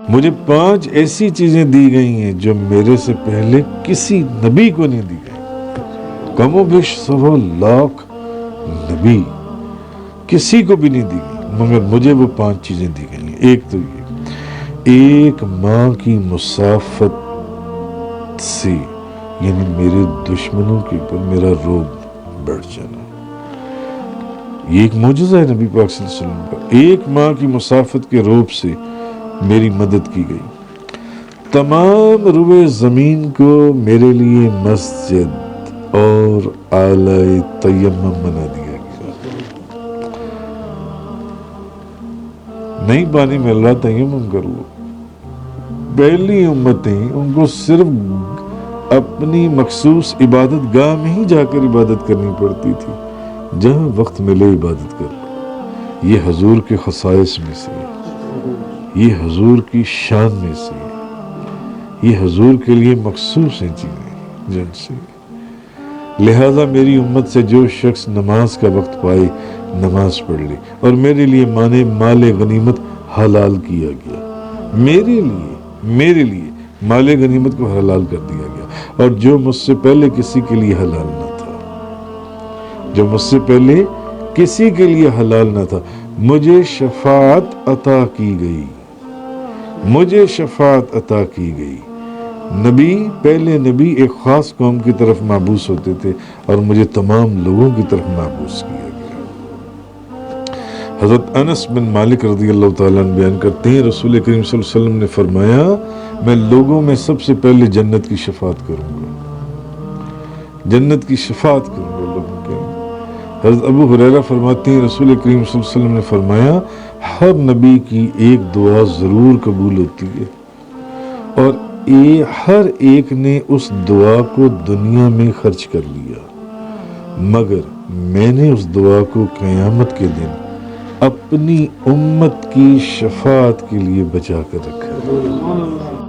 مجھے 5 ایسی چیزیں دی گئی ہیں جو میرے سے پہلے کسی نبی کو نہیں دی گئی. کم و بیش 100 لاکھ نبی کسی کو بھی نہیں دی گئی، مگر مجھے وہ 5 چیزیں دی گئی ہیں. ایک تو یہ، ایک ماں کی مسافت سے، یعنی میرے دشمنوں کے اوپر میرا روب بڑھ جانا. یہ ایک معجزہ ہے نبی پاک صلی اللہ علیہ وسلم کا. ایک ماں کی مسافت کے روب سے میری مدد کی گئی. تمام روئے زمین کو میرے لیے مسجد اور اعلی تیمم بنا دیا گیا. نہیں پانی مل رہا، تیمم کر لو. پہلی امتیں ان کو صرف اپنی مخصوص عبادت گاہ میں ہی جا کر عبادت کرنی پڑتی تھی. جہاں وقت ملے عبادت کر لو. یہ حضور کے خصائص میں سے ہے، یہ حضور کی شان میں سے ہے، یہ حضور کے لیے مخصوص ہیں چیزیں جن سے. لہذا میری امت سے جو شخص نماز کا وقت پائے نماز پڑھ لے، اور میرے لیے مال غنیمت حلال کیا گیا. میرے لیے مال غنیمت کو حلال کر دیا گیا، اور جو مجھ سے پہلے کسی کے لیے حلال نہ تھا، جو مجھ سے پہلے کسی کے لیے حلال نہ تھا، مجھے شفاعت عطا کی گئی. مجھے شفاعت عطا کی گئی. پہلے نبی ایک خاص قوم کی طرف مابعوث ہوتے تھے، اور مجھے تمام لوگوں کی طرف مابعوث کیا گیا. حضرت انس بن مالک رضی اللہ تعالیٰ عنہ بیان کرتے ہیں، رسول کریم صلی اللہ علیہ وسلم نے فرمایا، میں لوگوں میں سب سے پہلے جنت کی شفاعت کروں گا. جنت کی شفاعت کروں گا لوگوں کے. حضرت ابو ہریرہ فرماتے ہیں، رسول کریم صلی اللہ علیہ وسلم نے فرمایا، ہر نبی کی ایک دعا ضرور قبول ہوتی ہے، اور ہر ایک نے اس دعا کو دنیا میں خرچ کر لیا، مگر میں نے اس دعا کو قیامت کے دن اپنی امت کی شفاعت کے لیے بچا کر رکھا ہے.